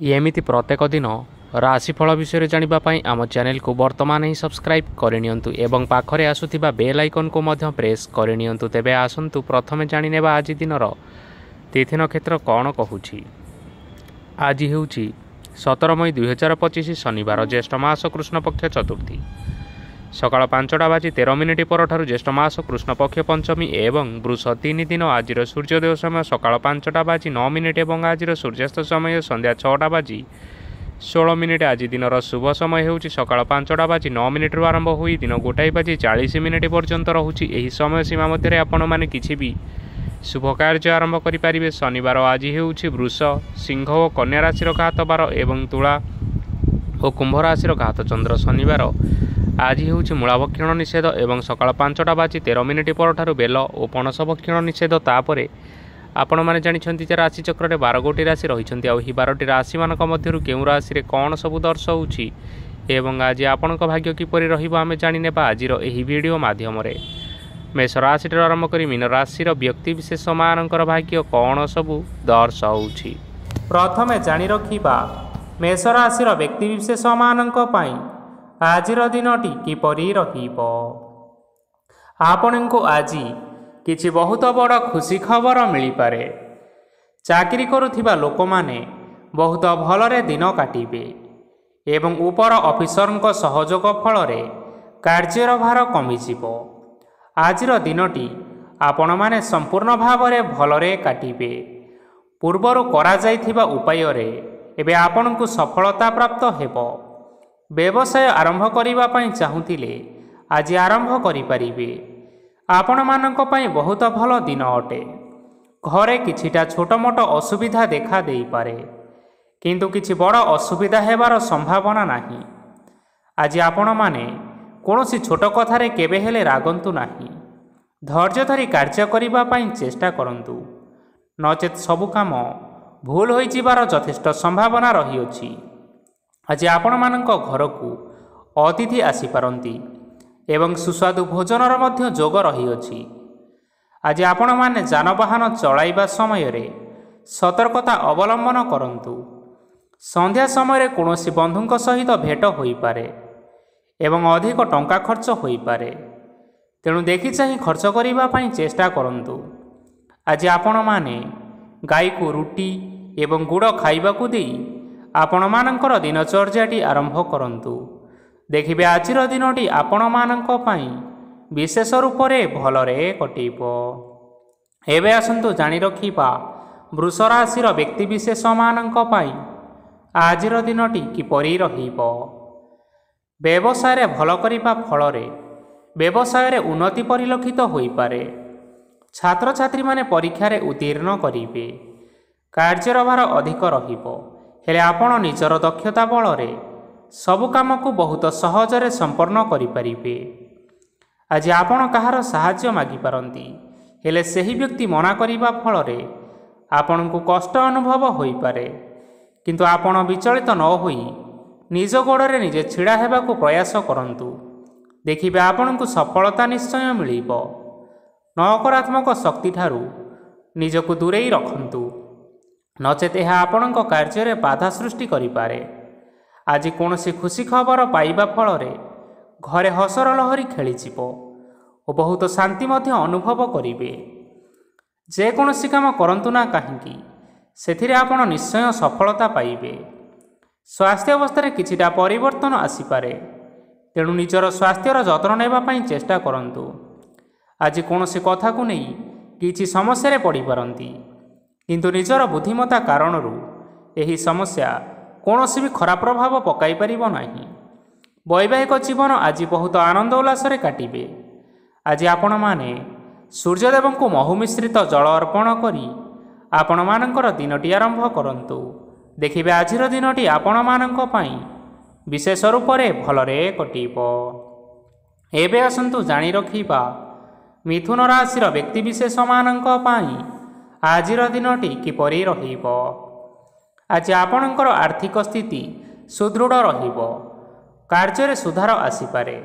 एमिति प्रत्येक दिन राशिफल विषय जानापी आम चैनल को वर्तमान ही सब्सक्राइब करनियंतु एवं पाखरे आसुथिबा बेल आइकन को मध्य प्रेस करनियंतु। तेबे आसंतु प्रथमे जानिनेबा आज दिनर तिथि नक्षत्र कौन कहूछि। आज हेउछि 17 मई 2025 शनिवार ज्येष्ठ मास कृष्ण पक्ष चतुर्थी सकाळ 5:13 पर ज्येष्ठ मास कृष्ण पक्ष पंचमी एवं वृष 3 दिन। आज सूर्योदय समय सकाळ 5:09 एवं आज सूर्यास्त समय संध्या 6:16। आज दिनर शुभ समय हेउछि सकाळ 5:09 आरंभ होई दिन 1:40 पर्यंत रहुछि। एही समय सीमा मध्य आपण माने किछि भी शुभ कार्य आरंभ करिपारिबे। शनिवार आज हेउछि वृष, सिंह और कन्या राशि घात बार एवं तुला और कुंभ राशि घात चंद्र। शनिवार आज हेउछि मूला भक्षण निषेध एवं सकाळ 5:13 पर बेल और पणस भक्षण निषेध। तापरे आपण माने जानिछन्ति जे राशि चक्र रे 12 गोटी राशि रहिछन्ति। आ ही 12टी राशि मानक मध्यरु केउ राशि रे कोन सब दर्शाउछि एवं आज आपणक भाग्य किपरि रहिबो आमे जानिनेबा आजिर एही वीडियो माध्यम रे। मेष राशि आरंभ करी मीन राशि व्यक्ति विशेष मानकर भाग्य कौन सबू दर्शाउछि। प्रथमे जानि रखिबा मेष राशि व्यक्ति विशेष मानक पई आजिर दिनटी किपरि रहिबो। आपणको आज किछि बहुत बड़ खुशी खबर मिली पारे। चाकरी करुथिबा लोक माने बहुत भलरे दिन काटिबे एवं ऊपर ऑफिसरଙ୍କ सहयोग फल रे कार्यर भार कमिजिबो। आजिर दिनटी आपण माने संपूर्ण भावरे भलरे काटिबे। पूर्वरु करा जाइथिबा उपाय रे एबे आपनकु सफलता प्राप्त हेबो। व्यवसाय आरंभ करिबा पई चाहुतिले आज आरंभ करि परिबे। आपण मानक पई बहुत भल दिन अटे। घरे किछिटा छोट मोट असुविधा देखा देई पारे किंतु किछि बड़ असुविधा हेबार संभावना नाही। आज आपण माने कोनोसी छोट कथारे केबे हेले रागंतु नाही। धैर्य धरी कार्य करिबा पई चेष्टा करंतु नचेत सबु काम भूल होई जिबार यथेष्ट संभावना रही अछि। आज आपण मानक घरकू अतिथि आसी पारंती एवं सुस्वादु भोजनर मध्य जोग रही अछि। आज आपण माने जानवाहन चलाइबा समय रे सतर्कता अवलंबन करंतु। संध्या समय कोनोसी बंधुଙ୍କ सहित भेट होई पारे एवं अधिक टंका खर्च होई पारे। तेणु देखि चाहि खर्च करिबा पई चेष्टा करंतु। आज आपण माने गाई को रुटी एवं गुड़ खाइबाकू देई आपण मानकर दिनचर्याटी आरंभ करंतु। देखिबे आजिर दिनटी आपण मानक पई विशेष रूप रे भलरे कटिबो। एबे आसंतु जानि रखिबा वृष राशि व्यक्ति विशेष मानक पई आजिर दिनटी किपरि रहिबो। व्यवसाय रे भल करिबा फल रे व्यवसाय रे उन्नति परिलक्षित होई पारे। छात्र छात्री माने परीक्षा रे उत्तीर्ण करिबे। कार्यर भार अधिक रहिबो हेले आपण निजर दक्षता बल रे सबु काम को बहुत सहज रे संपन्न करि परिबे। आज आपण कहार सहाय्य मागी पारंती हेले सही व्यक्ति मना करिबा फल रे आपण को कष्ट अनुभव होई पारे किंतु आपण विचलित न होई निज गोड़े निजे छिड़ा हेबाकू प्रयास करंतु। देखिबे आपण को सफलता निश्चय मिलिबो। नकारात्मक शक्ति ठारू निजको दूरेई रखंतु नचेत यह आपणक कार्य रे बाधा सृष्टि करि पारे। आज कोनोसी खुशी खबर पाइबा फल रे घरे हसर लहरी खेलीजिबो और बहुत शांति मध्य अनुभव करिबे। जे कोनोसी काम करंतु ना काहेकि सेथिरे आपण निश्चय सफलता पाइबे। स्वास्थ्य अवस्था किछिटा परिवर्तन आसीपारे तेणु निजर स्वास्थ्यर जत्न नेबा पई चेष्टा करंतु। आज कोनोसी कथा को नहीं किछि समस्या रे पड़ी पारंती किंतु निजर बुद्धिमत्ता कारणरू एही समस्या कोनोसी भी खराब प्रभाव पकाई परिबो नाही। वैवाहिक जीवन आज बहुत आनंद उल्लास रे काटिबे। आज आपण माने सूर्यदेव को महु मिश्रित जल अर्पण करी आपण मानकर दिनटी आरंभ करंतु। देखिबे आजिर दिनटी आपण मानक पई विशेष रूप रे भलरे कटिबो। एबे आसंतु जानि रखिबा मिथुन राशि व्यक्ति विशेष मानक पई आजिर दिनटी किपरि रहिबो। आज आपणकर आर्थिक स्थिति सुदृढ़ रहिबो। कार्य रे सुधार आसीपारे।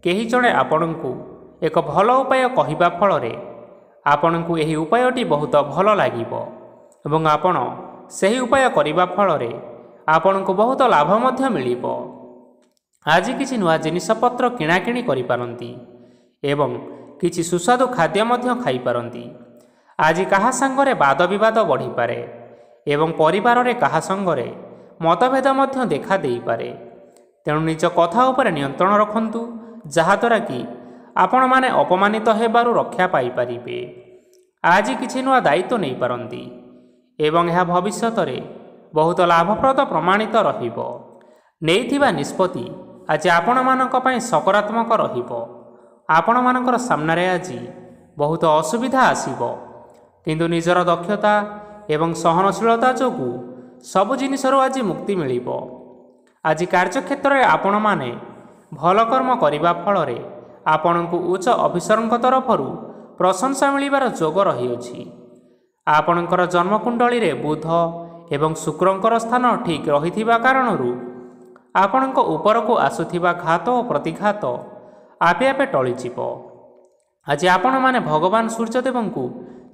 केही जणे आपणकू एक भल उपाय कहिबा फल रे आपणकू एही उपायटी बहुत भल लागिबो एवं आपण सही उपाय करिबा फल रे ଆପଣଙ୍କୁ ବହୁତ ଲାଭ ମଧ୍ୟ ମିଳିବ। ଆଜି କିଛି ନୂଆ ଜିନିଷପତ୍ର କିଣାକିଣି କରିପାରନ୍ତି ଏବଂ କିଛି ସୁସ୍ୱାଦୁ ଖାଦ୍ୟ ମଧ୍ୟ ଖାଇପାରନ୍ତି। ଆଜି କାହା ସାଙ୍ଗରେ ବାଦ ବିବାଦ ବଢ଼ିପାରେ ଏବଂ ପରିବାରରେ କାହା ସାଙ୍ଗରେ ମତଭେଦ ମଧ୍ୟ ଦେଖା ଦେଇପାରେ। ତେଣୁ ନିଜ କଥା ଉପରେ ନିୟନ୍ତ୍ରଣ ରଖନ୍ତୁ, ଯାହାଦ୍ୱାରା କି ଆପଣମାନେ ଅପମାନିତ ହେବାରୁ ରକ୍ଷା ପାଇପାରିବେ। ଆଜି କିଛି ନୂଆ ଦାୟିତ୍ୱ ନେଇପାରନ୍ତି ଏବଂ ଏହା ଭବିଷ୍ୟତରେ ବହୁତ ଲାଭପ୍ରଦ ପ୍ରମାଣିତ ରହିବ। ନେଇଥିବା ନିଷ୍ପତ୍ତି ଆଜି ଆପଣମାନଙ୍କ ପାଇଁ ସକାରାତ୍ମକ ରହିବ। ଆପଣମାନଙ୍କର ସାମ୍ନାରେ ଆଜି ବହୁତ ଅସୁବିଧା ଆସିବ, କିନ୍ତୁ ନିଜର ଦକ୍ଷତା ଏବଂ ସହନଶୀଳତା ଯୋଗୁଁ ସବୁ ଜିନିଷରୁ ଆଜି ମୁକ୍ତି ମିଳିବ। ଆଜି କାର୍ଯ୍ୟକ୍ଷେତ୍ରରେ ଆପଣମାନେ ଭଲ କର୍ମ କରିବା ଫଳରେ ଆପଣଙ୍କୁ ଉଚ୍ଚ ଅଫିସରଙ୍କ ତରଫରୁ ପ୍ରଶଂସା ମିଳିବାର ଯୋଗ ରହିଅଛି। ଆପଣଙ୍କର ଜନ୍ମକୁଣ୍ଡଳୀରେ ବୁଧ ଏବଂ ଶୁକ୍ରଙ୍କର ସ୍ଥାନ ଠିକ୍ ରହିଥିବା କାରଣରୁ ଆପଣଙ୍କ ଉପରକୁ ଆସୁଥିବା ଘାତ ଓ ପ୍ରତିଘାତ ଆପେ ଆପେ ଟଳିଯିବ। ଆଜି ଆପଣମାନେ ଭଗବାନ ସୂର୍ଯ୍ୟଦେବଙ୍କୁ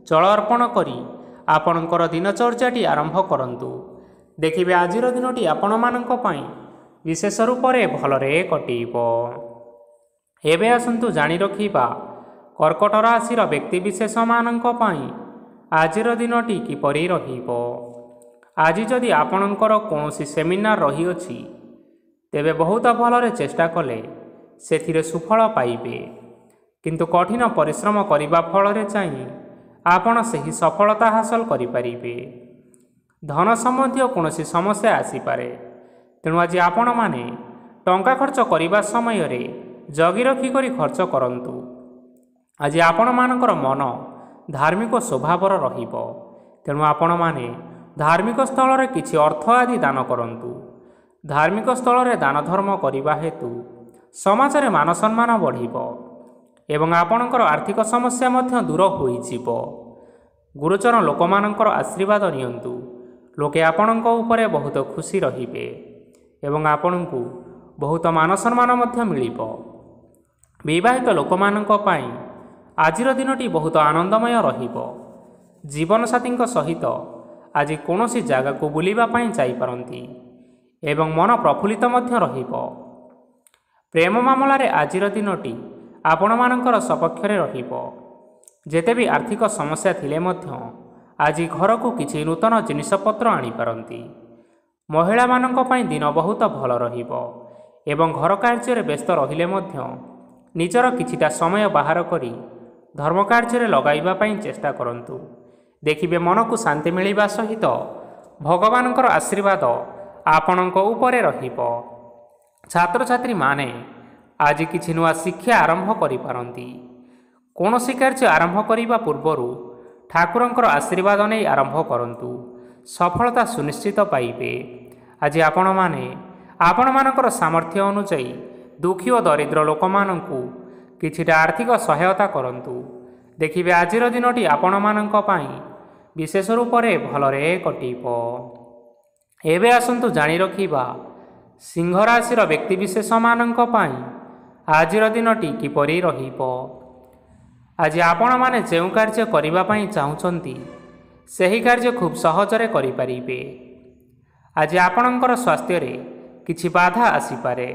ଜଳ ଅର୍ପଣ କରି ଆପଣଙ୍କର ଦିନଚର୍ଯ୍ୟାଟି ଆରମ୍ଭ କରନ୍ତୁ। ଦେଖିବେ ଆଜିର ଦିନଟି ଆପଣମାନଙ୍କ ପାଇଁ ବିଶେଷ ରୂପରେ ଭଲରେ କଟିବ। ଏବେ ଆସନ୍ତୁ ଜାଣି ରଖିବା କର୍କଟ ରାଶିର ବ୍ୟକ୍ତିବିଶେଷମାନଙ୍କ ପାଇଁ ଆଜିର ଦିନଟି କିପରି ରହିବ। ଆଜି ଯଦି ଆପଣଙ୍କର କୌଣସି ସେମିନାର ରହିଅଛି, ତେବେ ବହୁତ ଭଲରେ ଚେଷ୍ଟା କଲେ ସେଥିରେ ସୁଫଳ ପାଇବେ, କିନ୍ତୁ କଠିନ ପରିଶ୍ରମ କରିବା ଫଳରେ ଚାହିଁ ଆପଣ ସେହି ସଫଳତା ହାସଲ କରିପାରିବେ। ଧନ ସମ୍ବନ୍ଧୀୟ କୌଣସି ସମସ୍ୟା ଆସିପାରେ, ତେଣୁ ଆଜି ଆପଣମାନେ ଟଙ୍କା ଖର୍ଚ୍ଚ କରିବା ସମୟରେ ଜଗି ରଖି କରି ଖର୍ଚ୍ଚ କରନ୍ତୁ। ଆଜି ଆପଣମାନଙ୍କର ମନ ଧାର୍ମିକ ସ୍ୱଭାବର ରହିବ, ତେଣୁ ଆପଣମାନେ ଧାର୍ମିକ ସ୍ଥଳରେ କିଛି ଅର୍ଥ ଆଦି ଦାନ କରନ୍ତୁ। ଧାର୍ମିକ ସ୍ଥଳରେ ଦାନ ଧର୍ମ କରିବା ହେତୁ ସମାଜରେ ମାନ ସମ୍ମାନ ବଢ଼ିବ ଏବଂ ଆପଣଙ୍କର ଆର୍ଥିକ ସମସ୍ୟା ମଧ୍ୟ ଦୂର ହୋଇଯିବ। ଗୁରୁଜନ ଲୋକମାନଙ୍କର ଆଶୀର୍ବାଦ ନିଅନ୍ତୁ। ଲୋକେ ଆପଣଙ୍କ ଉପରେ ବହୁତ ଖୁସି ରହିବେ ଏବଂ ଆପଣଙ୍କୁ ବହୁତ ମାନ ସମ୍ମାନ ମଧ୍ୟ ମିଳିବ। ବିବାହିତ ଲୋକମାନଙ୍କ ପାଇଁ ଆଜିର ଦିନଟି ବହୁତ ଆନନ୍ଦମୟ ରହିବ। ଜୀବନସାଥୀଙ୍କ ସହିତ ଆଜି କୌଣସି ଜାଗାକୁ ବୁଲିବା ପାଇଁ ଯାଇପାରନ୍ତି ଏବଂ ମନ ପ୍ରଫୁଲ୍ଲିତ ମଧ୍ୟ ରହିବ। ପ୍ରେମ ମାମଲାରେ ଆଜିର ଦିନଟି ଆପଣମାନଙ୍କର ସପକ୍ଷରେ ରହିବ। ଯେତେ ବି ଆର୍ଥିକ ସମସ୍ୟା ଥିଲେ ମଧ୍ୟ ଆଜି ଘରକୁ କିଛି ନୂତନ ଜିନିଷପତ୍ର ଆଣିପାରନ୍ତି। ମହିଳାମାନଙ୍କ ପାଇଁ ଦିନ ବହୁତ ଭଲ ରହିବ ଏବଂ ଘର କାର୍ଯ୍ୟରେ ବ୍ୟସ୍ତ ରହିଲେ ମଧ୍ୟ ନିଜର କିଛିଟା ସମୟ ବାହାର କରି ଧର୍ମ କାର୍ଯ୍ୟରେ ଲଗାଇବା ପାଇଁ ଚେଷ୍ଟା କରନ୍ତୁ। ଦେଖିବେ ମନକୁ ଶାନ୍ତି ମିଳିବା ସହିତ ଭଗବାନଙ୍କର ଆଶୀର୍ବାଦ ଆପଣଙ୍କ ଉପରେ ରହିବ। ଛାତ୍ରଛାତ୍ରୀମାନେ ଆଜି କିଛି ନୂଆ ଶିକ୍ଷା ଆରମ୍ଭ କରିପାରନ୍ତି। କୌଣସି କାର୍ଯ୍ୟ ଆରମ୍ଭ କରିବା ପୂର୍ବରୁ ଠାକୁରଙ୍କର ଆଶୀର୍ବାଦ ନେଇ ଆରମ୍ଭ କରନ୍ତୁ, ସଫଳତା ସୁନିଶ୍ଚିତ ପାଇବେ। ଆଜି ଆପଣମାନେ ଆପଣମାନଙ୍କର ସାମର୍ଥ୍ୟ ଅନୁଯାୟୀ ଦୁଃଖୀ ଓ ଦରିଦ୍ର ଲୋକମାନଙ୍କୁ କିଛିଟା ଆର୍ଥିକ ସହାୟତା କରନ୍ତୁ। ଦେଖିବେ ଆଜିର ଦିନଟି ଆପଣମାନଙ୍କ ପାଇଁ ବିଶେଷ ରୂପରେ ଭଲରେ କଟିବ। ଏବେ ଆସନ୍ତୁ ଜାଣି ରଖିବା ସିଂହ ରାଶିର ବ୍ୟକ୍ତିବିଶେଷମାନଙ୍କ ପାଇଁ ଆଜିର ଦିନଟି କିପରି ରହିବ। ଆଜି ଆପଣମାନେ ଯେଉଁ କାର୍ଯ୍ୟ କରିବା ପାଇଁ ଚାହୁଁଛନ୍ତି, ସେହି କାର୍ଯ୍ୟ ଖୁବ୍ ସହଜରେ କରିପାରିବେ। ଆଜି ଆପଣଙ୍କର ସ୍ୱାସ୍ଥ୍ୟରେ କିଛି ବାଧା ଆସିପାରେ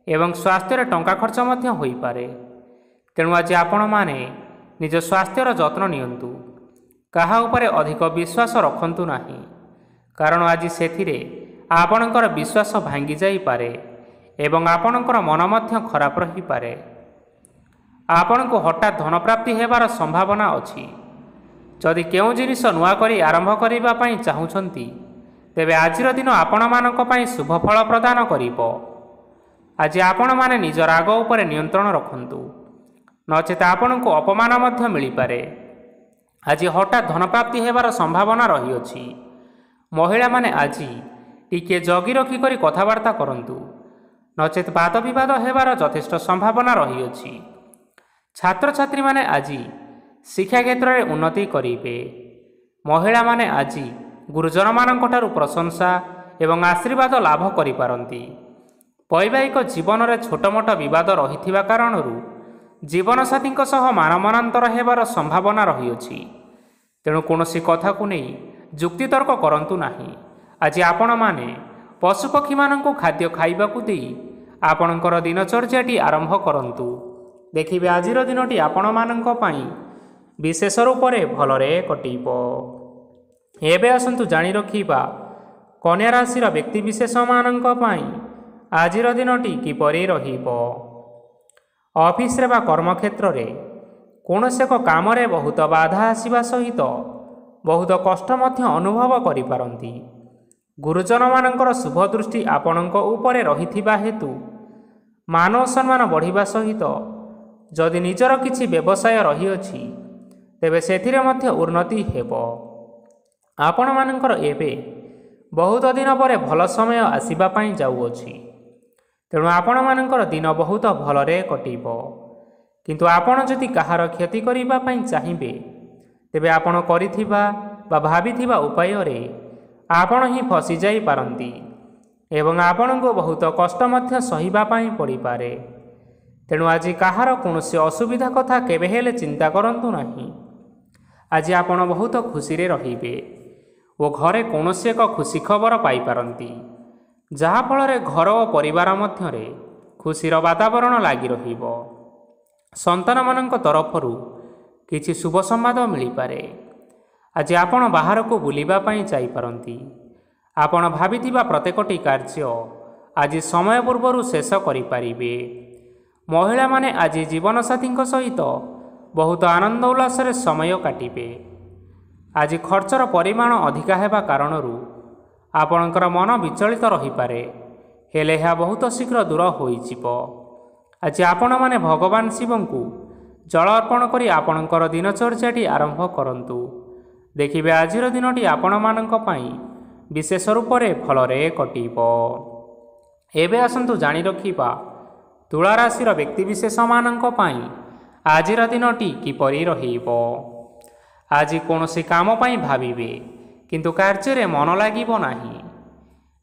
ଏବଂ ସ୍ୱାସ୍ଥ୍ୟରେ ଟଙ୍କା ଖର୍ଚ୍ଚ ମଧ୍ୟ ହୋଇପାରେ। ତେଣୁ ଆଜି ଆପଣମାନେ ନିଜ ସ୍ୱାସ୍ଥ୍ୟର ଯତ୍ନ ନିଅନ୍ତୁ। କାହା ଉପରେ ଅଧିକ ବିଶ୍ୱାସ ରଖନ୍ତୁ ନାହିଁ, କାରଣ ଆଜି ସେଥିରେ ଆପଣଙ୍କର ବିଶ୍ୱାସ ଭାଙ୍ଗି ଯାଇପାରେ ଏବଂ ଆପଣଙ୍କର ମନ ମଧ୍ୟ ଖରାପ ରହିପାରେ। ଆପଣଙ୍କୁ ହଠାତ୍ ଧନପ୍ରାପ୍ତି ହେବାର ସମ୍ଭାବନା ଅଛି। ଯଦି କେଉଁ ଜିନିଷ ନୂଆ କରି ଆରମ୍ଭ କରିବା ପାଇଁ ଚାହୁଁଛନ୍ତି, ତେବେ ଆଜିର ଦିନ ଆପଣମାନଙ୍କ ପାଇଁ ଶୁଭ ଫଳ ପ୍ରଦାନ କରିବ। ଆଜି ଆପଣମାନେ ନିଜ ରାଗ ଉପରେ ନିୟନ୍ତ୍ରଣ ରଖନ୍ତୁ, ନଚେତ ଆପଣଙ୍କୁ ଅପମାନ ମଧ୍ୟ ମିଳିପାରେ। ଆଜି ହଠାତ୍ ଧନପ୍ରାପ୍ତି ହେବାର ସମ୍ଭାବନା ରହିଅଛି। ମହିଳାମାନେ ଆଜି ଟିକିଏ ଜଗି ରଖି କରି କଥାବାର୍ତ୍ତା କରନ୍ତୁ, ନଚେତ ବାଦ ବିବାଦ ହେବାର ଯଥେଷ୍ଟ ସମ୍ଭାବନା ରହିଅଛି। ଛାତ୍ରଛାତ୍ରୀମାନେ ଆଜି ଶିକ୍ଷା କ୍ଷେତ୍ରରେ ଉନ୍ନତି କରିବେ। ମହିଳାମାନେ ଆଜି ଗୁରୁଜନମାନଙ୍କଠାରୁ ପ୍ରଶଂସା ଏବଂ ଆଶୀର୍ବାଦ ଲାଭ କରିପାରନ୍ତି। ବୈବାହିକ ଜୀବନରେ ଛୋଟମୋଟ ବିବାଦ ରହିଥିବା କାରଣରୁ ଜୀବନସାଥୀଙ୍କ ସହ ମାନମନାନ୍ତର ହେବାର ସମ୍ଭାବନା ରହିଅଛି। ତେଣୁ କୌଣସି କଥାକୁ ନେଇ ଯୁକ୍ତିତର୍କ କରନ୍ତୁ ନାହିଁ। ଆଜି ଆପଣମାନେ ପଶୁପକ୍ଷୀମାନଙ୍କୁ ଖାଦ୍ୟ ଖାଇବାକୁ ଦେଇ ଆପଣଙ୍କର ଦିନଚର୍ଯ୍ୟାଟି ଆରମ୍ଭ କରନ୍ତୁ। ଦେଖିବେ ଆଜିର ଦିନଟି ଆପଣମାନଙ୍କ ପାଇଁ ବିଶେଷ ରୂପରେ ଭଲରେ କଟିବ। ଏବେ ଆସନ୍ତୁ ଜାଣି ରଖିବା କନ୍ୟା ରାଶିର ବ୍ୟକ୍ତିବିଶେଷମାନଙ୍କ ପାଇଁ ଆଜିର ଦିନଟି କିପରି ରହିବ। ଅଫିସରେ ବା କର୍ମକ୍ଷେତ୍ରରେ କୌଣସି ଏକ କାମରେ ବହୁତ ବାଧା ଆସିବା ସହିତ ବହୁତ କଷ୍ଟ ମଧ୍ୟ ଅନୁଭବ କରିପାରନ୍ତି। ଗୁରୁଜନମାନଙ୍କର ଶୁଭ ଦୃଷ୍ଟି ଆପଣଙ୍କ ଉପରେ ରହିଥିବା ହେତୁ ମାନ ଓ ସମ୍ମାନ ବଢ଼ିବା ସହିତ ଯଦି ନିଜର କିଛି ବ୍ୟବସାୟ ରହିଅଛି ତେବେ ସେଥିରେ ମଧ୍ୟ ଉନ୍ନତି ହେବ। ଆପଣମାନଙ୍କର ଏବେ ବହୁତ ଦିନ ପରେ ଭଲ ସମୟ ଆସିବା ପାଇଁ ଯାଉଅଛି। ତେଣୁ ଆପଣମାନଙ୍କର ଦିନ ବହୁତ ଭଲରେ କଟିବ। କିନ୍ତୁ ଆପଣ ଯଦି କାହାର କ୍ଷତି କରିବା ପାଇଁ ଚାହିଁବେ ତେବେ ଆପଣ କରିଥିବା ବା ଭାବିଥିବା ଉପାୟରେ ଆପଣ ହିଁ ଫସିଯାଇପାରନ୍ତି ଏବଂ ଆପଣଙ୍କୁ ବହୁତ କଷ୍ଟ ମଧ୍ୟ ସହିବା ପାଇଁ ପଡ଼ିପାରେ। ତେଣୁ ଆଜି କାହାର କୌଣସି ଅସୁବିଧା କଥା କେବେ ହେଲେ ଚିନ୍ତା କରନ୍ତୁ ନାହିଁ। ଆଜି ଆପଣ ବହୁତ ଖୁସିରେ ରହିବେ ଓ ଘରେ କୌଣସି ଏକ ଖୁସି ଖବର ପାଇପାରନ୍ତି, ଯାହାଫଳରେ ଘର ଓ ପରିବାର ମଧ୍ୟରେ ଖୁସିର ବାତାବରଣ ଲାଗି ରହିବ। ସନ୍ତାନମାନଙ୍କ ତରଫରୁ କିଛି ଶୁଭ ସମ୍ବାଦ ମିଳିପାରେ। ଆଜି ଆପଣ ବାହାରକୁ ବୁଲିବା ପାଇଁ ଯାଇପାରନ୍ତି। ଆପଣ ଭାବିଥିବା ପ୍ରତ୍ୟେକଟି କାର୍ଯ୍ୟ ଆଜି ସମୟ ପୂର୍ବରୁ ଶେଷ କରିପାରିବେ। ମହିଳାମାନେ ଆଜି ଜୀବନସାଥୀଙ୍କ ସହିତ ବହୁତ ଆନନ୍ଦ ଉଲ୍ଲାସରେ ସମୟ କାଟିବେ। ଆଜି ଖର୍ଚ୍ଚର ପରିମାଣ ଅଧିକା ହେବା କାରଣରୁ ଆପଣଙ୍କର ମନ ବିଚଳିତ ରହିପାରେ, ହେଲେ ଏହା ବହୁତ ଶୀଘ୍ର ଦୂର ହୋଇଯିବ। ଆଜି ଆପଣମାନେ ଭଗବାନ ଶିବଙ୍କୁ ଜଳ ଅର୍ପଣ କରି ଆପଣଙ୍କର ଦିନଚର୍ଯ୍ୟାଟି ଆରମ୍ଭ କରନ୍ତୁ। ଦେଖିବେ ଆଜିର ଦିନଟି ଆପଣମାନଙ୍କ ପାଇଁ ବିଶେଷ ରୂପରେ ଭଲରେ କଟିବ। ଏବେ ଆସନ୍ତୁ ଜାଣି ରଖିବା ତୁଳା ରାଶିର ବ୍ୟକ୍ତିବିଶେଷମାନଙ୍କ ପାଇଁ ଆଜିର ଦିନଟି କିପରି ରହିବ। ଆଜି କୌଣସି କାମ ପାଇଁ ଭାବିବେ କିନ୍ତୁ କାର୍ଯ୍ୟରେ ମନ ଲାଗିବ ନାହିଁ।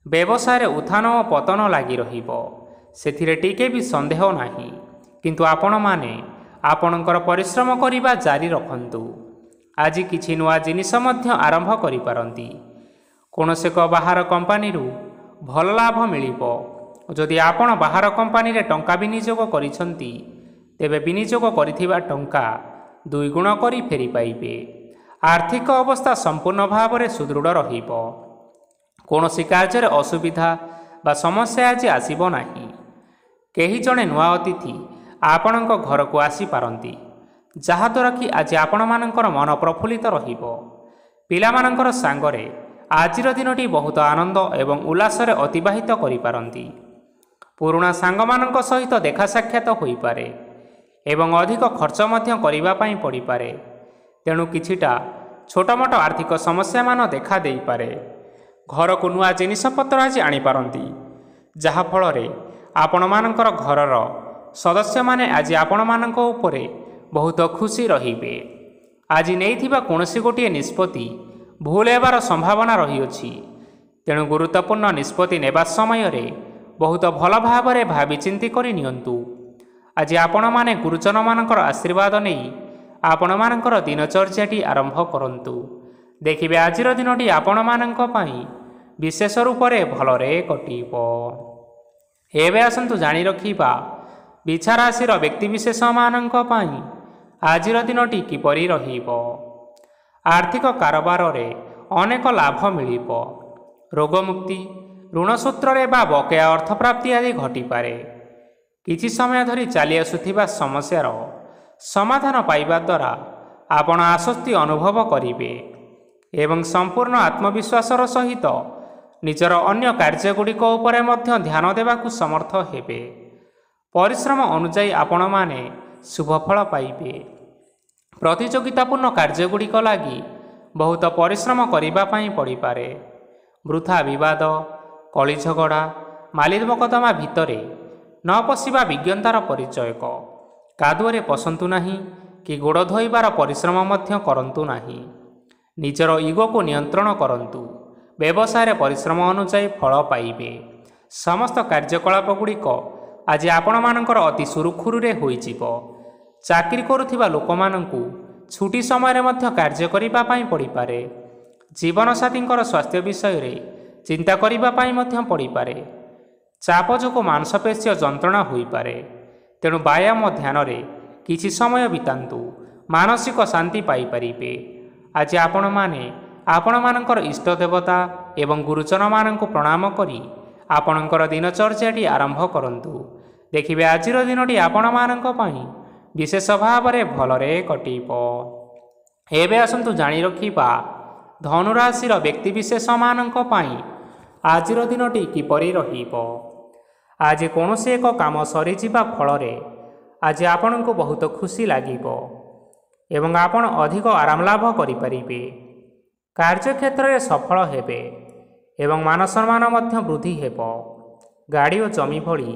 ବ୍ୟବସାୟରେ ଉତ୍ଥାନ ଓ ପତନ ଲାଗି ରହିବ, ସେଥିରେ ଟିକେ ବି ସନ୍ଦେହ ନାହିଁ। କିନ୍ତୁ ଆପଣମାନେ ଆପଣଙ୍କର ପରିଶ୍ରମ କରିବା ଜାରି ରଖନ୍ତୁ। ଆଜି କିଛି ନୂଆ ଜିନିଷ ମଧ୍ୟ ଆରମ୍ଭ କରିପାରନ୍ତି। କୌଣସି ଏକ ବାହାର କମ୍ପାନୀରୁ ଭଲ ଲାଭ ମିଳିବ। ଯଦି ଆପଣ ବାହାର କମ୍ପାନୀରେ ଟଙ୍କା ବିନିଯୋଗ କରିଛନ୍ତି ତେବେ ବିନିଯୋଗ କରିଥିବା ଟଙ୍କା ଦୁଇଗୁଣ କରି ଫେରି ପାଇବେ। ଆର୍ଥିକ ଅବସ୍ଥା ସମ୍ପୂର୍ଣ୍ଣ ଭାବରେ ସୁଦୃଢ଼ ରହିବ। କୌଣସି କାର୍ଯ୍ୟରେ ଅସୁବିଧା ବା ସମସ୍ୟା ଆଜି ଆସିବ ନାହିଁ। କେହି ଜଣେ ନୂଆ ଅତିଥି ଆପଣଙ୍କ ଘରକୁ ଆସିପାରନ୍ତି, ଯାହାଦ୍ୱାରା କି ଆଜି ଆପଣମାନଙ୍କର ମନ ପ୍ରଫୁଲ୍ଲିତ ରହିବ। ପିଲାମାନଙ୍କର ସାଙ୍ଗରେ ଆଜିର ଦିନଟି ବହୁତ ଆନନ୍ଦ ଏବଂ ଉଲ୍ଲାସରେ ଅତିବାହିତ କରିପାରନ୍ତି। ପୁରୁଣା ସାଙ୍ଗମାନଙ୍କ ସହିତ ଦେଖା ସାକ୍ଷାତ ହୋଇପାରେ ଏବଂ ଅଧିକ ଖର୍ଚ୍ଚ ମଧ୍ୟ କରିବା ପାଇଁ ପଡ଼ିପାରେ। ତେଣୁ କିଛିଟା ଛୋଟମୋଟ ଆର୍ଥିକ ସମସ୍ୟାମାନ ଦେଖା ଦେଇପାରେ। ଘରକୁ ନୂଆ ଜିନିଷପତ୍ର ଆଜି ଆଣିପାରନ୍ତି, ଯାହାଫଳରେ ଆପଣମାନଙ୍କର ଘରର ସଦସ୍ୟମାନେ ଆଜି ଆପଣମାନଙ୍କ ଉପରେ ବହୁତ ଖୁସି ରହିବେ। ଆଜି ନେଇଥିବା କୌଣସି ଗୋଟିଏ ନିଷ୍ପତ୍ତି ଭୁଲ ହେବାର ସମ୍ଭାବନା ରହିଅଛି। ତେଣୁ ଗୁରୁତ୍ୱପୂର୍ଣ୍ଣ ନିଷ୍ପତ୍ତି ନେବା ସମୟରେ ବହୁତ ଭଲ ଭାବରେ ଭାବିଚିନ୍ତି କରି ନିଅନ୍ତୁ। ଆଜି ଆପଣମାନେ ଗୁରୁଜନମାନଙ୍କର ଆଶୀର୍ବାଦ ନେଇ ଆପଣମାନଙ୍କର ଦିନଚର୍ଯ୍ୟାଟି ଆରମ୍ଭ କରନ୍ତୁ। ଦେଖିବେ ଆଜିର ଦିନଟି ଆପଣମାନଙ୍କ ପାଇଁ ବିଶେଷ ରୂପରେ ଭଲରେ କଟିବ। ଏବେ ଆସନ୍ତୁ ଜାଣି ରଖିବା ବିଛା ରାଶିର ବ୍ୟକ୍ତିବିଶେଷମାନଙ୍କ ପାଇଁ ଆଜିର ଦିନଟି କିପରି ରହିବ। ଆର୍ଥିକ କାରବାରରେ ଅନେକ ଲାଭ ମିଳିବ। ରୋଗମୁକ୍ତି, ଋଣ ସୂତ୍ରରେ ବା ବକେୟା ଅର୍ଥପ୍ରାପ୍ତି ଆଦି ଘଟିପାରେ। କିଛି ସମୟ ଧରି ଚାଲି ଆସୁଥିବା ସମସ୍ୟାର ସମାଧାନ ପାଇବା ଦ୍ୱାରା ଆପଣ ଆଶ୍ୱସ୍ତି ଅନୁଭବ କରିବେ ଏବଂ ସମ୍ପୂର୍ଣ୍ଣ ଆତ୍ମବିଶ୍ୱାସର ସହିତ ନିଜର ଅନ୍ୟ କାର୍ଯ୍ୟଗୁଡ଼ିକ ଉପରେ ମଧ୍ୟ ଧ୍ୟାନ ଦେବାକୁ ସମର୍ଥ ହେବେ। ପରିଶ୍ରମ ଅନୁଯାୟୀ ଆପଣମାନେ ଶୁଭଫଳ ପାଇବେ। ପ୍ରତିଯୋଗିତାପୂର୍ଣ୍ଣ କାର୍ଯ୍ୟଗୁଡ଼ିକ ଲାଗି ବହୁତ ପରିଶ୍ରମ କରିବା ପାଇଁ ପଡ଼ିପାରେ। ବୃଥା ବିବାଦ, କଳି ଝଗଡ଼ା, ମାଲି ମକଦ୍ଦମା ଭିତରେ ନ ପଶିବା ବିଜ୍ଞତାର ପରିଚୟକ। କାଦୁଅରେ ପଶନ୍ତୁ ନାହିଁ କି ଗୋଡ଼ ଧୋଇବାର ପରିଶ୍ରମ ମଧ୍ୟ କରନ୍ତୁ ନାହିଁ। ନିଜର ଇଗୋକୁ ନିୟନ୍ତ୍ରଣ କରନ୍ତୁ। ବ୍ୟବସାୟରେ ପରିଶ୍ରମ ଅନୁଯାୟୀ ଫଳ ପାଇବେ। ସମସ୍ତ କାର୍ଯ୍ୟକଳାପଗୁଡ଼ିକ ଆଜି ଆପଣମାନଙ୍କର ଅତି ସୁରୁଖୁରୁରେ ହୋଇଯିବ। ଚାକିରି କରୁଥିବା ଲୋକମାନଙ୍କୁ ଛୁଟି ସମୟରେ ମଧ୍ୟ କାର୍ଯ୍ୟ କରିବା ପାଇଁ ପଡ଼ିପାରେ। ଜୀବନସାଥୀଙ୍କର ସ୍ୱାସ୍ଥ୍ୟ ବିଷୟରେ ଚିନ୍ତା କରିବା ପାଇଁ ମଧ୍ୟ ପଡ଼ିପାରେ। ଚାପ ଯୋଗୁଁ ମାଂସପେଶୀୟ ଯନ୍ତ୍ରଣା ହୋଇପାରେ। ତେଣୁ ବ୍ୟାୟାମ ଧ୍ୟାନରେ କିଛି ସମୟ ବିତାନ୍ତୁ, ମାନସିକ ଶାନ୍ତି ପାଇପାରିବେ। ଆଜି ଆପଣମାନେ ଆପଣମାନଙ୍କର ଇଷ୍ଟ ଦେବତା ଏବଂ ଗୁରୁଜନମାନଙ୍କୁ ପ୍ରଣାମ କରି ଆପଣଙ୍କର ଦିନଚର୍ଯ୍ୟାଟି ଆରମ୍ଭ କରନ୍ତୁ। ଦେଖିବେ ଆଜିର ଦିନଟି ଆପଣମାନଙ୍କ ପାଇଁ ବିଶେଷ ଭାବରେ ଭଲରେ କଟିବ। ଏବେ ଆସନ୍ତୁ ଜାଣି ରଖିବା ଧନୁରାଶିର ବ୍ୟକ୍ତିବିଶେଷମାନଙ୍କ ପାଇଁ ଆଜିର ଦିନଟି କିପରି ରହିବ। ଆଜି କୌଣସି ଏକ କାମ ସରିଯିବା ଫଳରେ ଆଜି ଆପଣଙ୍କୁ ବହୁତ ଖୁସି ଲାଗିବ ଏବଂ ଆପଣ ଅଧିକ ଆରାମ ଲାଭ କରିପାରିବେ। କାର୍ଯ୍ୟକ୍ଷେତ୍ରରେ ସଫଳ ହେବେ ଏବଂ ମାନସମ୍ମାନ ମଧ୍ୟ ବୃଦ୍ଧି ହେବ। ଗାଡ଼ି ଓ ଜମି ଭଳି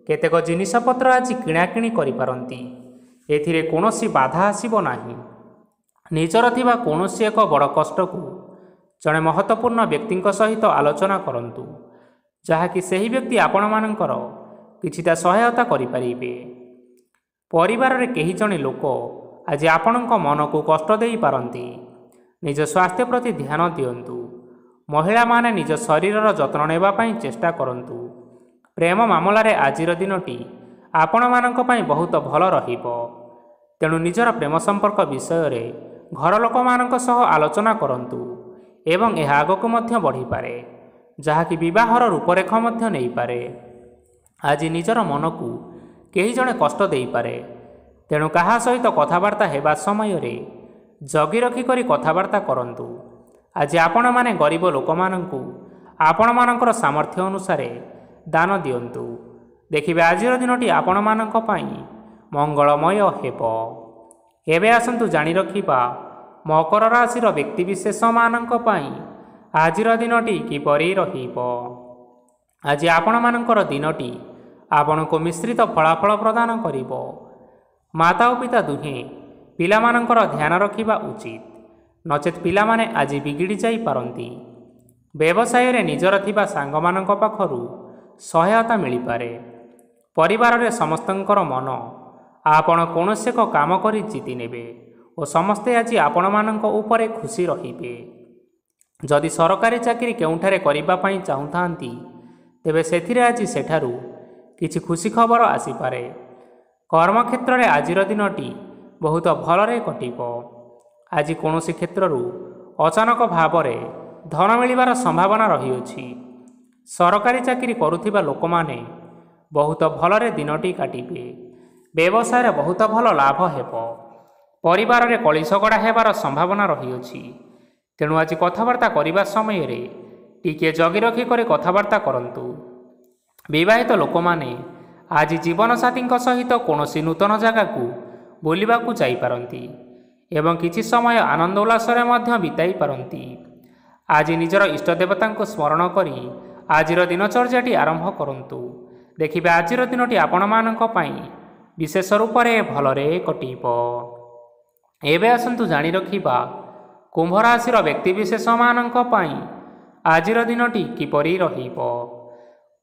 କେତେକ ଜିନିଷପତ୍ର ଆଜି କିଣାକିଣି କରିପାରନ୍ତି। ଏଥିରେ କୌଣସି ବାଧା ଆସିବ ନାହିଁ। ନିଜର ଥିବା କୌଣସି ଏକ ବଡ଼ କଷ୍ଟକୁ ଜଣେ ମହତ୍ତ୍ୱପୂର୍ଣ୍ଣ ବ୍ୟକ୍ତିଙ୍କ ସହିତ ଆଲୋଚନା କରନ୍ତୁ, ଯାହାକି ସେହି ବ୍ୟକ୍ତି ଆପଣମାନଙ୍କର କିଛିଟା ସହାୟତା କରିପାରିବେ। ପରିବାରରେ କେହି ଜଣେ ଲୋକ ଆଜି ଆପଣଙ୍କ ମନକୁ କଷ୍ଟ ଦେଇପାରନ୍ତି। ନିଜ ସ୍ୱାସ୍ଥ୍ୟ ପ୍ରତି ଧ୍ୟାନ ଦିଅନ୍ତୁ। ମହିଳାମାନେ ନିଜ ଶରୀରର ଯତ୍ନ ନେବା ପାଇଁ ଚେଷ୍ଟା କରନ୍ତୁ। ପ୍ରେମ ମାମଲାରେ ଆଜିର ଦିନଟି ଆପଣମାନଙ୍କ ପାଇଁ ବହୁତ ଭଲ ରହିବ। ତେଣୁ ନିଜର ପ୍ରେମ ସମ୍ପର୍କ ବିଷୟରେ ଘର ଲୋକମାନଙ୍କ ସହ ଆଲୋଚନା କରନ୍ତୁ ଏବଂ ଏହା ଆଗକୁ ମଧ୍ୟ ବଢ଼ିପାରେ, ଯାହାକି ବିବାହର ରୂପରେଖ ମଧ୍ୟ ନେଇପାରେ। ଆଜି ନିଜର ମନକୁ କେହି ଜଣେ କଷ୍ଟ ଦେଇପାରେ। ତେଣୁ କାହା ସହିତ କଥାବାର୍ତ୍ତା ହେବା ସମୟରେ ଜଗି ରଖି କରି କଥାବାର୍ତ୍ତା କରନ୍ତୁ। ଆଜି ଆପଣମାନେ ଗରିବ ଲୋକମାନଙ୍କୁ ଆପଣମାନଙ୍କର ସାମର୍ଥ୍ୟ ଅନୁସାରେ ଦାନ ଦିଅନ୍ତୁ। ଦେଖିବେ ଆଜିର ଦିନଟି ଆପଣମାନଙ୍କ ପାଇଁ ମଙ୍ଗଳମୟ ହେବ। ଏବେ ଆସନ୍ତୁ ଜାଣି ରଖିବା ମକର ରାଶିର ବ୍ୟକ୍ତିବିଶେଷମାନଙ୍କ ପାଇଁ ଆଜିର ଦିନଟି କିପରି ରହିବ। ଆଜି ଆପଣମାନଙ୍କର ଦିନଟି ଆପଣଙ୍କୁ ମିଶ୍ରିତ ଫଳାଫଳ ପ୍ରଦାନ କରିବ। ମାତା ଓ ପିତା ଦୁହେଁ ପିଲାମାନଙ୍କର ଧ୍ୟାନ ରଖିବା ଉଚିତ, ନଚେତ୍ ପିଲାମାନେ ଆଜି ବିଗିଡ଼ି ଯାଇପାରନ୍ତି। ବ୍ୟବସାୟରେ ନିଜର ଥିବା ସାଙ୍ଗମାନଙ୍କ ପାଖରୁ ସହାୟତା ମିଳିପାରେ। ପରିବାରରେ ସମସ୍ତଙ୍କର ମନ ଆପଣ କୌଣସି ଏକ କାମ କରି ଜିତି ନେବେ ଓ ସମସ୍ତେ ଆଜି ଆପଣମାନଙ୍କ ଉପରେ ଖୁସି ରହିବେ। ଯଦି ସରକାରୀ ଚାକିରି କେଉଁଠାରେ କରିବା ପାଇଁ ଚାହୁଁଥାନ୍ତି, ତେବେ ସେଥିରେ ଆଜି ସେଠାରୁ କିଛି ଖୁସି ଖବର ଆସିପାରେ। କର୍ମକ୍ଷେତ୍ରରେ ଆଜିର ଦିନଟି ବହୁତ ଭଲରେ କଟିବ। ଆଜି କୌଣସି କ୍ଷେତ୍ରରୁ ଅଚାନକ ଭାବରେ ଧନ ମିଳିବାର ସମ୍ଭାବନା ରହିଅଛି। ସରକାରୀ ଚାକିରି କରୁଥିବା ଲୋକମାନେ ବହୁତ ଭଲରେ ଦିନଟି କାଟିବେ। ବ୍ୟବସାୟରେ ବହୁତ ଭଲ ଲାଭ ହେବ। ପରିବାରରେ କଳିଝଗଡ଼ା ହେବାର ସମ୍ଭାବନା ରହିଅଛି। ତେଣୁ ଆଜି କଥାବାର୍ତ୍ତା କରିବା ସମୟରେ ଟିକିଏ ଜଗି ରଖି କରି କଥାବାର୍ତ୍ତା କରନ୍ତୁ। ବିବାହିତ ଲୋକମାନେ ଆଜି ଜୀବନସାଥୀଙ୍କ ସହିତ କୌଣସି ନୂତନ ଜାଗାକୁ ବୁଲିବାକୁ ଯାଇପାରନ୍ତି ଏବଂ କିଛି ସମୟ ଆନନ୍ଦ ଉଲ୍ଲାସରେ ମଧ୍ୟ ବିତାଇ ପାରନ୍ତି। ଆଜି ନିଜର ଇଷ୍ଟ ଦେବତାଙ୍କୁ ସ୍ମରଣ କରି ଆଜିର ଦିନଚର୍ଯ୍ୟାଟି ଆରମ୍ଭ କରନ୍ତୁ। ଦେଖିବେ ଆଜିର ଦିନଟି ଆପଣମାନଙ୍କ ପାଇଁ ବିଶେଷ ରୂପରେ ଭଲରେ କଟିବ। ଏବେ ଆସନ୍ତୁ ଜାଣି ରଖିବା କୁମ୍ଭ ରାଶିର ବ୍ୟକ୍ତିବିଶେଷମାନଙ୍କ ପାଇଁ ଆଜିର ଦିନଟି କିପରି ରହିବ।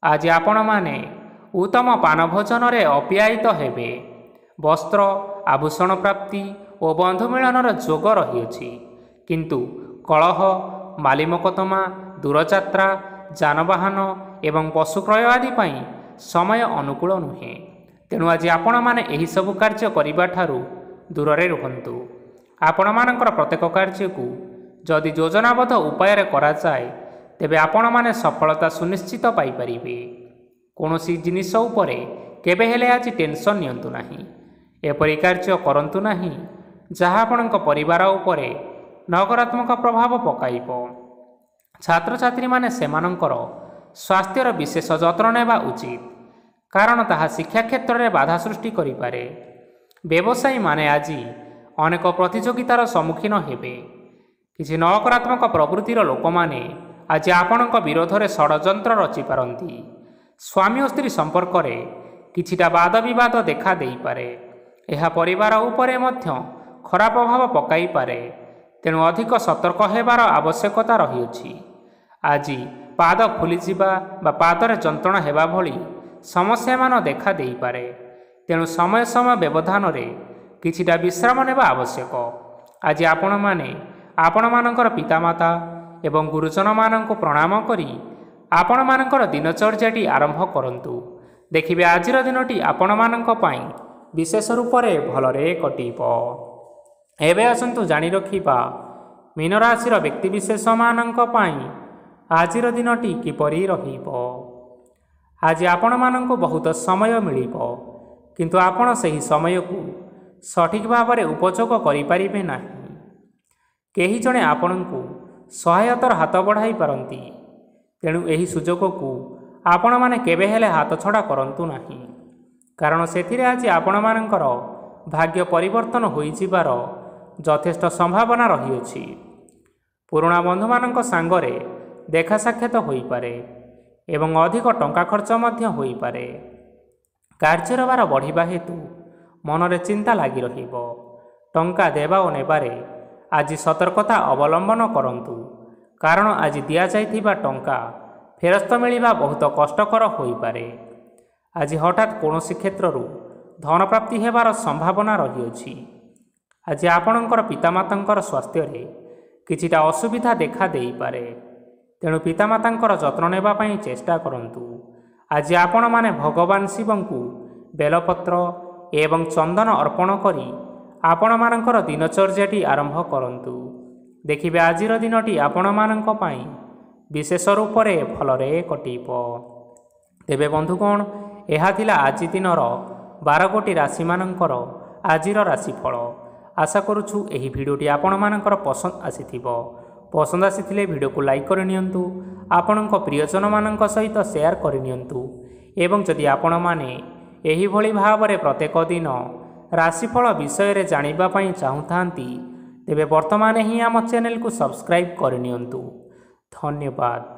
ଆଜି ଆପଣମାନେ ଉତ୍ତମ ପାନ ଭୋଜନରେ ଅପ୍ୟାୟିତ ହେବେ। ବସ୍ତ୍ର ଆଭୂଷଣ ପ୍ରାପ୍ତି ଓ ବନ୍ଧୁ ମିଳନର ଯୋଗ ରହିଅଛି। କିନ୍ତୁ କଳହ, ମାଲି ମକଦ୍ଦମା, ଦୂରଯାତ୍ରା, ଯାନବାହନ ଏବଂ ପଶୁ କ୍ରୟ ଆଦି ପାଇଁ ସମୟ ଅନୁକୂଳ ନୁହେଁ। ତେଣୁ ଆଜି ଆପଣମାନେ ଏହିସବୁ କାର୍ଯ୍ୟ କରିବା ଠାରୁ ଦୂରରେ ରୁହନ୍ତୁ। ଆପଣମାନଙ୍କର ପ୍ରତ୍ୟେକ କାର୍ଯ୍ୟକୁ ଯଦି ଯୋଜନାବଦ୍ଧ ଉପାୟରେ କରାଯାଏ, ତେବେ ଆପଣମାନେ ସଫଳତା ସୁନିଶ୍ଚିତ ପାଇପାରିବେ। କୌଣସି ଜିନିଷ ଉପରେ କେବେ ହେଲେ ଆଜି ଟେନସନ୍ ନିଅନ୍ତୁ ନାହିଁ। ଏପରି କାର୍ଯ୍ୟ କରନ୍ତୁ ନାହିଁ ଯାହା ଆପଣଙ୍କ ପରିବାର ଉପରେ ନକାରାତ୍ମକ ପ୍ରଭାବ ପକାଇବ। ଛାତ୍ରଛାତ୍ରୀମାନେ ସେମାନଙ୍କର ସ୍ୱାସ୍ଥ୍ୟର ବିଶେଷ ଯତ୍ନ ନେବା ଉଚିତ, କାରଣ ତାହା ଶିକ୍ଷା କ୍ଷେତ୍ରରେ ବାଧା ସୃଷ୍ଟି କରିପାରେ। ବ୍ୟବସାୟୀମାନେ ଆଜି ଅନେକ ପ୍ରତିଯୋଗିତାର ସମ୍ମୁଖୀନ ହେବେ। କିଛି ନକାରାତ୍ମକ ପ୍ରବୃତ୍ତିର ଲୋକମାନେ ଆଜି ଆପଣଙ୍କ ବିରୋଧରେ ଷଡ଼ଯନ୍ତ୍ର ରଚିପାରନ୍ତି। ସ୍ୱାମୀ ଓ ସ୍ତ୍ରୀ ସମ୍ପର୍କରେ କିଛିଟା ବାଦବିବାଦ ଦେଖା ଦେଇପାରେ। ଏହା ପରିବାର ଉପରେ ମଧ୍ୟ ଖରାପ ପ୍ରଭାବ ପକାଇପାରେ। ତେଣୁ ଅଧିକ ସତର୍କ ହେବାର ଆବଶ୍ୟକତା ରହିଅଛି। ଆଜି ପାଦ ଫୁଲିଯିବା ବା ପାଦରେ ଯନ୍ତ୍ରଣା ହେବା ଭଳି ସମସ୍ୟାମାନ ଦେଖା ଦେଇପାରେ। ତେଣୁ ସମୟ ସମୟ ବ୍ୟବଧାନରେ କିଛିଟା ବିଶ୍ରାମ ନେବା ଆବଶ୍ୟକ। ଆଜି ଆପଣମାନେ ଆପଣମାନଙ୍କର ପିତାମାତା ଏବଂ ଗୁରୁଜନମାନଙ୍କୁ ପ୍ରଣାମ କରି ଆପଣମାନଙ୍କର ଦିନଚର୍ଯ୍ୟାଟି ଆରମ୍ଭ କରନ୍ତୁ। ଦେଖିବେ ଆଜିର ଦିନଟି ଆପଣମାନଙ୍କ ପାଇଁ ବିଶେଷ ରୂପରେ ଭଲରେ କଟିବ। ଏବେ ଆସନ୍ତୁ ଜାଣି ରଖିବା ମୀନ ରାଶିର ବ୍ୟକ୍ତିବିଶେଷମାନଙ୍କ ପାଇଁ ଆଜିର ଦିନଟି କିପରି ରହିବ। ଆଜି ଆପଣମାନଙ୍କୁ ବହୁତ ସମୟ ମିଳିବ, କିନ୍ତୁ ଆପଣ ସେହି ସମୟକୁ ସଠିକ୍ ଭାବରେ ଉପଯୋଗ କରିପାରିବେ ନାହିଁ। କେହି ଜଣେ ଆପଣଙ୍କୁ ସହାୟତାର ହାତ ବଢ଼ାଇ ପାରନ୍ତି, ତେଣୁ ଏହି ସୁଯୋଗକୁ ଆପଣମାନେ କେବେ ହେଲେ ହାତଛଡ଼ା କରନ୍ତୁ ନାହିଁ, କାରଣ ସେଥିରେ ଆଜି ଆପଣମାନଙ୍କର ଭାଗ୍ୟ ପରିବର୍ତ୍ତନ ହୋଇଯିବାର ଯଥେଷ୍ଟ ସମ୍ଭାବନା ରହିଅଛି। ପୁରୁଣା ବନ୍ଧୁମାନଙ୍କ ସାଙ୍ଗରେ ଦେଖା ସାକ୍ଷାତ ହୋଇପାରେ ଏବଂ ଅଧିକ ଟଙ୍କା ଖର୍ଚ୍ଚ ମଧ୍ୟ ହୋଇପାରେ। କାର୍ଯ୍ୟର ଭାର ବଢ଼ିବା ହେତୁ ମନରେ ଚିନ୍ତା ଲାଗି ରହିବ। ଟଙ୍କା ଦେବା ଓ ନେବାରେ ଆଜି ସତର୍କତା ଅବଲମ୍ବନ କରନ୍ତୁ, କାରଣ ଆଜି ଦିଆଯାଇଥିବା ଟଙ୍କା ଫେରସ୍ତ ମିଳିବା ବହୁତ କଷ୍ଟକର ହୋଇପାରେ। ଆଜି ହଠାତ୍ କୌଣସି କ୍ଷେତ୍ରରୁ ଧନପ୍ରାପ୍ତି ହେବାର ସମ୍ଭାବନା ରହିଅଛି। ଆଜି ଆପଣଙ୍କର ପିତାମାତାଙ୍କର ସ୍ୱାସ୍ଥ୍ୟରେ କିଛିଟା ଅସୁବିଧା ଦେଖା ଦେଇପାରେ, ତେଣୁ ପିତାମାତାଙ୍କର ଯତ୍ନ ନେବା ପାଇଁ ଚେଷ୍ଟା କରନ୍ତୁ। ଆଜି ଆପଣମାନେ ଭଗବାନ ଶିବଙ୍କୁ ବେଲପତ୍ର ଏବଂ ଚନ୍ଦନ ଅର୍ପଣ କରି ଆପଣମାନଙ୍କର ଦିନଚର୍ଯ୍ୟାଟି ଆରମ୍ଭ କରନ୍ତୁ। ଦେଖିବେ ଆଜିର ଦିନଟି ଆପଣମାନଙ୍କ ପାଇଁ ବିଶେଷ ରୂପରେ ଭଲରେ କଟିବ। ତେବେ ବନ୍ଧୁଗଣ, ଏହା ଥିଲା ଆଜି ଦିନର 12 ଗୋଟି ରାଶିମାନଙ୍କର ଆଜିର ରାଶିଫଳ। ଆଶା କରୁଛୁ ଏହି ଭିଡ଼ିଓଟି ଆପଣମାନଙ୍କର ପସନ୍ଦ ଆସିଥିବ। ପସନ୍ଦ ଆସିଥିଲେ ଭିଡ଼ିଓକୁ ଲାଇକ୍ କରିନିଅନ୍ତୁ, ଆପଣଙ୍କ ପ୍ରିୟଜନମାନଙ୍କ ସହିତ ସେୟାର କରିନିଅନ୍ତୁ ଏବଂ ଯଦି ଆପଣମାନେ ଏହିଭଳି ଭାବରେ ପ୍ରତ୍ୟେକ ଦିନ ରାଶିଫଳ ବିଷୟରେ ଜାଣିବା ପାଇଁ ଚାହୁଁଥାନ୍ତି, ତେବେ ବର୍ତ୍ତମାନ ହିଁ ଆମ ଚ୍ୟାନେଲକୁ ସବସ୍କ୍ରାଇବ୍ କରିନିଅନ୍ତୁ। ଧନ୍ୟବାଦ।